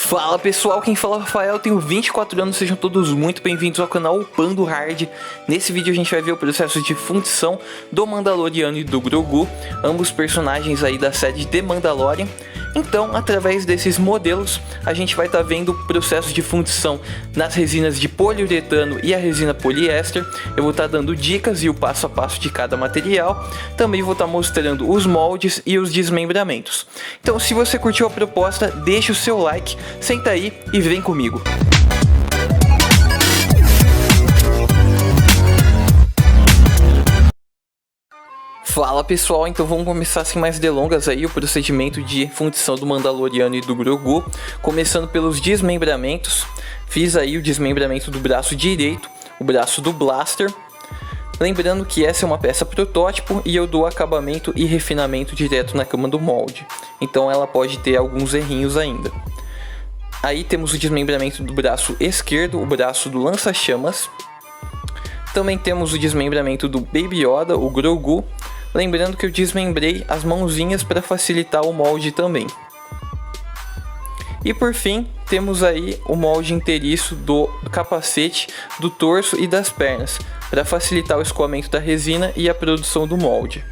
Fala pessoal, quem fala é o Rafael, tenho 24 anos, sejam todos muito bem-vindos ao canal Upando Hard. Nesse vídeo a gente vai ver o processo de fundição do Mandaloriano e do Grogu, ambos personagens aí da série The Mandalorian. Então, através desses modelos, a gente vai estar vendo o processo de fundição nas resinas de poliuretano e a resina poliéster. Eu vou estar dando dicas e o passo a passo de cada material. Também vou estar mostrando os moldes e os desmembramentos. Então, se você curtiu a proposta, deixa o seu like, senta aí e vem comigo. Fala pessoal, então vamos começar sem mais delongas aí o procedimento de fundição do Mandaloriano e do Grogu, começando pelos desmembramentos. Fiz aí o desmembramento do braço direito, o braço do blaster. Lembrando que essa é uma peça protótipo e eu dou acabamento e refinamento direto na cama do molde, então ela pode ter alguns errinhos ainda. Aí temos o desmembramento do braço esquerdo, o braço do lança-chamas. Também temos o desmembramento do Baby Yoda, o Grogu. Lembrando que eu desmembrei as mãozinhas para facilitar o molde também. E por fim, temos aí o molde inteiriço do capacete, do torso e das pernas, para facilitar o escoamento da resina e a produção do molde.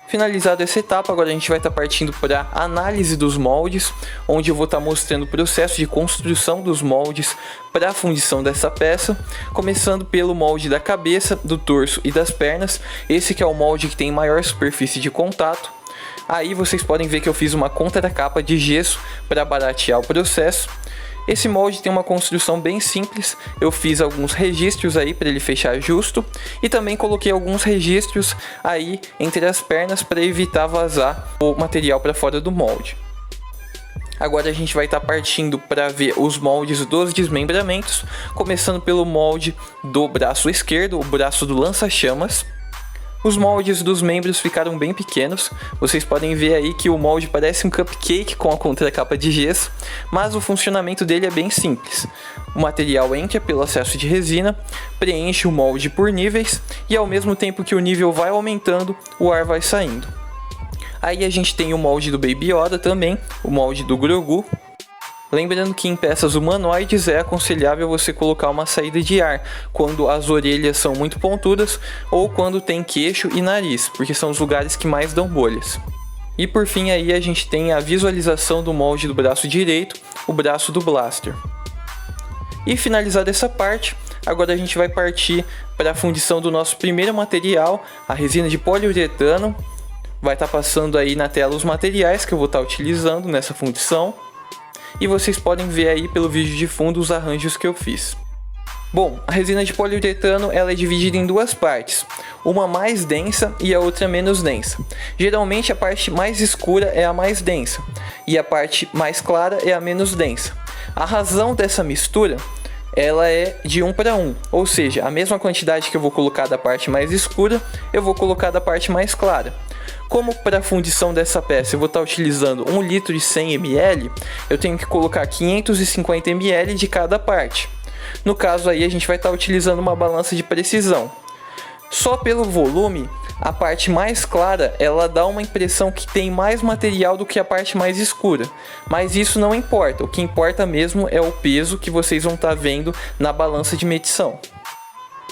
Finalizada essa etapa, agora a gente vai estar partindo para a análise dos moldes, onde eu vou estar mostrando o processo de construção dos moldes para a fundição dessa peça, começando pelo molde da cabeça, do torso e das pernas. Esse que é o molde que tem maior superfície de contato. Aí vocês podem ver que eu fiz uma contracapa de gesso para baratear o processo. Esse molde tem uma construção bem simples, eu fiz alguns registros aí para ele fechar justo e também coloquei alguns registros aí entre as pernas para evitar vazar o material para fora do molde. Agora a gente vai estar partindo para ver os moldes dos desmembramentos, começando pelo molde do braço esquerdo, o braço do lança-chamas. Os moldes dos membros ficaram bem pequenos, vocês podem ver aí que o molde parece um cupcake com a contracapa de gesso, mas o funcionamento dele é bem simples. O material entra pelo acesso de resina, preenche o molde por níveis e ao mesmo tempo que o nível vai aumentando, o ar vai saindo. Aí a gente tem o molde do Baby Yoda também, o molde do Grogu. Lembrando que em peças humanoides é aconselhável você colocar uma saída de ar quando as orelhas são muito pontudas ou quando tem queixo e nariz, porque são os lugares que mais dão bolhas. E por fim aí a gente tem a visualização do molde do braço direito, o braço do blaster. E finalizada essa parte, agora a gente vai partir para a fundição do nosso primeiro material, a resina de poliuretano. Vai estar passando aí na tela os materiais que eu vou estar utilizando nessa fundição. E vocês podem ver aí pelo vídeo de fundo os arranjos que eu fiz. Bom, a resina de poliuretano ela é dividida em duas partes, uma mais densa e a outra menos densa. Geralmente a parte mais escura é a mais densa e a parte mais clara é a menos densa. A razão dessa mistura ela é de 1 para 1, ou seja, a mesma quantidade que eu vou colocar da parte mais escura, eu vou colocar da parte mais clara. Como para a fundição dessa peça eu vou estar utilizando 1 litro e 100 ml, eu tenho que colocar 550 ml de cada parte. No caso aí a gente vai estar utilizando uma balança de precisão. Só pelo volume, a parte mais clara ela dá uma impressão que tem mais material do que a parte mais escura. Mas isso não importa, o que importa mesmo é o peso que vocês vão estar vendo na balança de medição.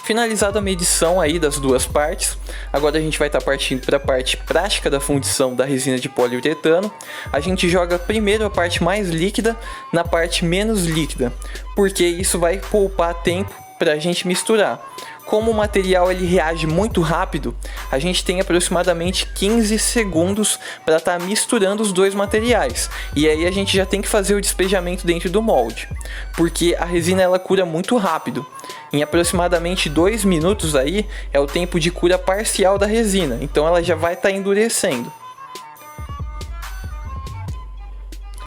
Finalizada a medição aí das duas partes, agora a gente vai estar partindo para a parte prática da fundição da resina de poliuretano. A gente joga primeiro a parte mais líquida na parte menos líquida, porque isso vai poupar tempo para a gente misturar. Como o material ele reage muito rápido, a gente tem aproximadamente 15 segundos para estar misturando os dois materiais. E aí a gente já tem que fazer o despejamento dentro do molde, porque a resina ela cura muito rápido. Em aproximadamente 2 minutos aí é o tempo de cura parcial da resina, então ela já vai estar endurecendo.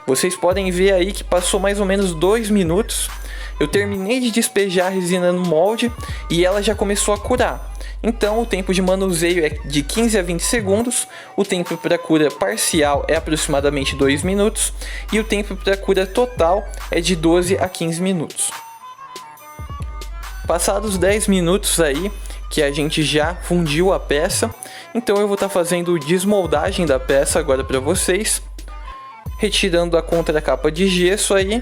Vocês podem ver aí que passou mais ou menos 2 minutos. Eu terminei de despejar a resina no molde e ela já começou a curar. Então o tempo de manuseio é de 15 a 20 segundos, o tempo para cura parcial é aproximadamente 2 minutos e o tempo para cura total é de 12 a 15 minutos. Passados 10 minutos aí, que a gente já fundiu a peça, então eu vou estar fazendo desmoldagem da peça agora para vocês. retirando a contracapa de gesso aí.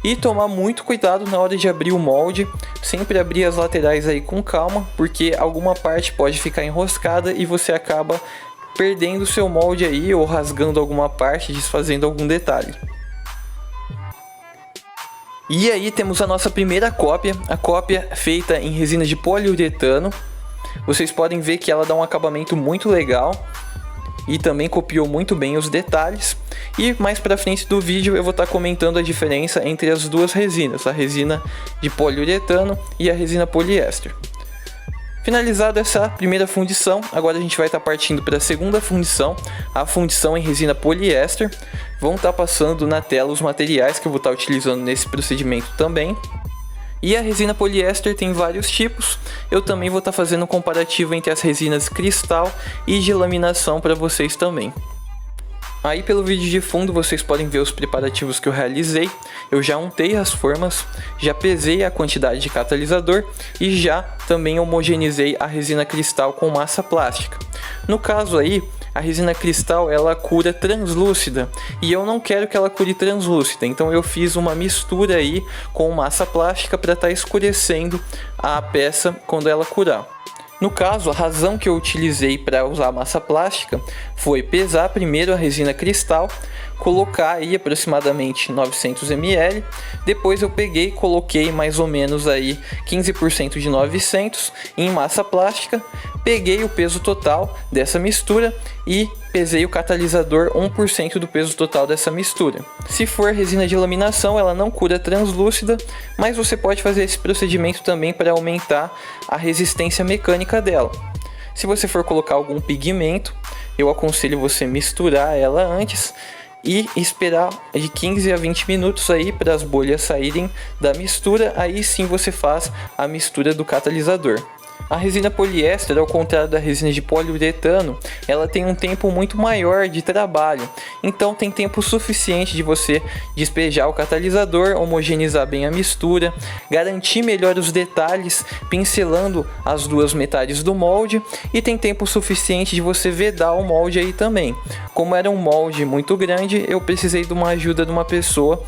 E tomar muito cuidado na hora de abrir o molde, sempre abrir as laterais aí com calma, porque alguma parte pode ficar enroscada e você acaba perdendo o seu molde aí, ou rasgando alguma parte, desfazendo algum detalhe. E aí temos a nossa primeira cópia, a cópia feita em resina de poliuretano. Vocês podem ver que ela dá um acabamento muito legal e também copiou muito bem os detalhes. E mais pra frente do vídeo eu vou estar comentando a diferença entre as duas resinas, a resina de poliuretano e a resina poliéster. Finalizada essa primeira fundição, agora a gente vai estar partindo para a segunda fundição, a fundição em resina poliéster. Vão estar passando na tela os materiais que eu vou estar utilizando nesse procedimento também. E a resina poliéster tem vários tipos, eu também vou estar fazendo um comparativo entre as resinas cristal e de laminação para vocês também. Aí pelo vídeo de fundo vocês podem ver os preparativos que eu realizei. Eu já untei as formas, já pesei a quantidade de catalisador e já também homogeneizei a resina cristal com massa plástica. No caso aí, a resina cristal ela cura translúcida e eu não quero que ela cure translúcida, então eu fiz uma mistura aí com massa plástica para estar escurecendo a peça quando ela curar. No caso, a razão que eu utilizei para usar massa plástica foi pesar primeiro a resina cristal, colocar aí aproximadamente 900 ml, depois eu peguei e coloquei mais ou menos aí 15% de 900 em massa plástica, peguei o peso total dessa mistura e pesei o catalisador 1% do peso total dessa mistura. Se for resina de laminação, ela não cura translúcida, mas você pode fazer esse procedimento também para aumentar a resistência mecânica dela. Se você for colocar algum pigmento, eu aconselho você misturar ela antes e esperar de 15 a 20 minutos aí para as bolhas saírem da mistura, aí sim você faz a mistura do catalisador. A resina poliéster, ao contrário da resina de poliuretano, ela tem um tempo muito maior de trabalho, então tem tempo suficiente de você despejar o catalisador, homogeneizar bem a mistura, garantir melhor os detalhes, pincelando as duas metades do molde, e tem tempo suficiente de você vedar o molde aí também. Como era um molde muito grande, eu precisei de uma ajuda de uma pessoa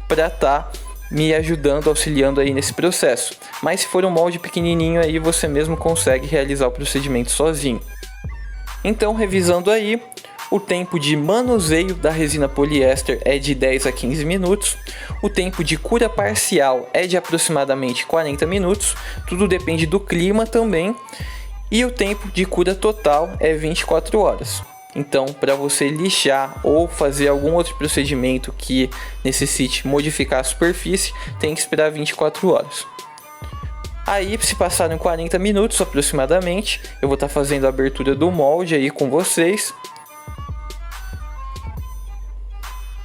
para estar me ajudando, auxiliando aí nesse processo. Mas se for um molde pequenininho aí, você mesmo consegue realizar o procedimento sozinho. Então, revisando aí, o tempo de manuseio da resina poliéster é de 10 a 15 minutos. O tempo de cura parcial é de aproximadamente 40 minutos. Tudo depende do clima também. E o tempo de cura total é 24 horas. Então, para você lixar ou fazer algum outro procedimento que necessite modificar a superfície, tem que esperar 24 horas. Aí, se passaram 40 minutos aproximadamente, eu vou estar fazendo a abertura do molde aí com vocês.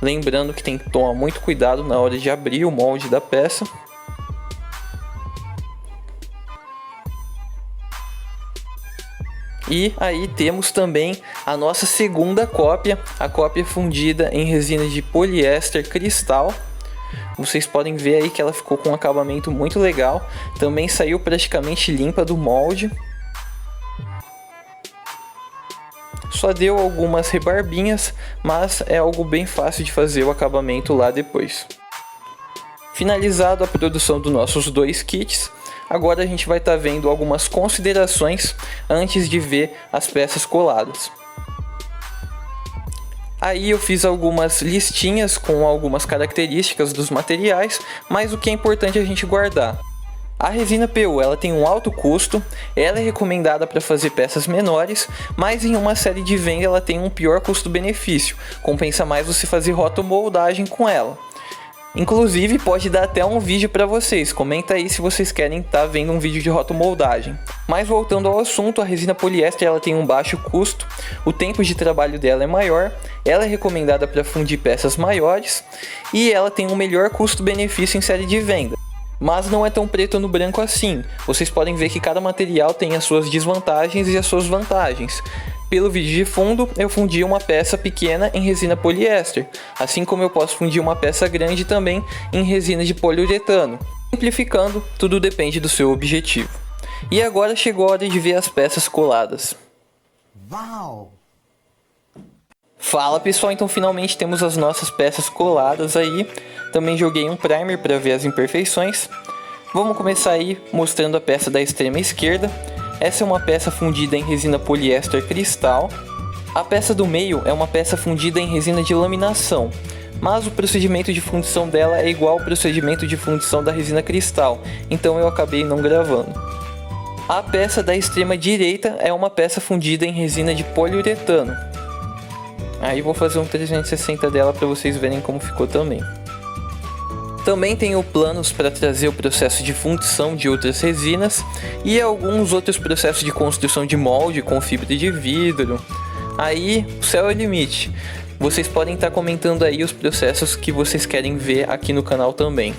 Lembrando que tem que tomar muito cuidado na hora de abrir o molde da peça. E aí temos também a nossa segunda cópia, a cópia fundida em resina de poliéster cristal. Vocês podem ver aí que ela ficou com um acabamento muito legal, também saiu praticamente limpa do molde. Só deu algumas rebarbinhas, mas é algo bem fácil de fazer o acabamento lá depois. Finalizado a produção dos nossos dois kits, agora a gente vai estar vendo algumas considerações antes de ver as peças coladas. Aí eu fiz algumas listinhas com algumas características dos materiais, mas o que é importante a gente guardar. A resina PU ela tem um alto custo, ela é recomendada para fazer peças menores, mas em uma série de venda ela tem um pior custo-benefício, compensa mais você fazer rotomoldagem com ela. Inclusive pode dar até um vídeo para vocês, comenta aí se vocês querem estar vendo um vídeo de rotomoldagem. Mas voltando ao assunto, a resina poliéster ela tem um baixo custo, o tempo de trabalho dela é maior, ela é recomendada para fundir peças maiores e ela tem um melhor custo-benefício em série de venda. Mas não é tão preto no branco assim, vocês podem ver que cada material tem as suas desvantagens e as suas vantagens. Pelo vídeo de fundo, eu fundi uma peça pequena em resina poliéster, assim como eu posso fundir uma peça grande também em resina de poliuretano. Simplificando, tudo depende do seu objetivo. E agora chegou a hora de ver as peças coladas. Uau! Fala pessoal, então finalmente temos as nossas peças coladas aí. Também joguei um primer para ver as imperfeições. Vamos começar aí mostrando a peça da extrema esquerda. Essa é uma peça fundida em resina poliéster cristal. A peça do meio é uma peça fundida em resina de laminação, mas o procedimento de fundição dela é igual ao procedimento de fundição da resina cristal, então eu acabei não gravando. A peça da extrema direita é uma peça fundida em resina de poliuretano. Aí vou fazer um 360 dela para vocês verem como ficou também. Também tenho planos para trazer o processo de fundição de outras resinas e alguns outros processos de construção de molde com fibra de vidro. Aí o céu é o limite. Vocês podem estar comentando aí os processos que vocês querem ver aqui no canal também.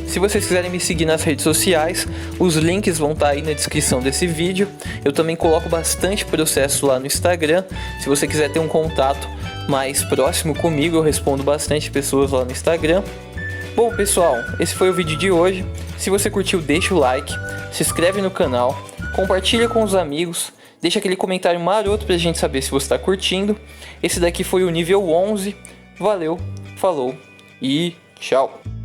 Se vocês quiserem me seguir nas redes sociais, os links vão estar aí na descrição desse vídeo. Eu também coloco bastante processo lá no Instagram. Se você quiser ter um contato mais próximo comigo, eu respondo bastante pessoas lá no Instagram. Bom pessoal, esse foi o vídeo de hoje. Se você curtiu, deixa o like, se inscreve no canal, compartilha com os amigos, deixa aquele comentário maroto pra gente saber se você está curtindo. Esse daqui foi o nível 11. Valeu, falou e tchau!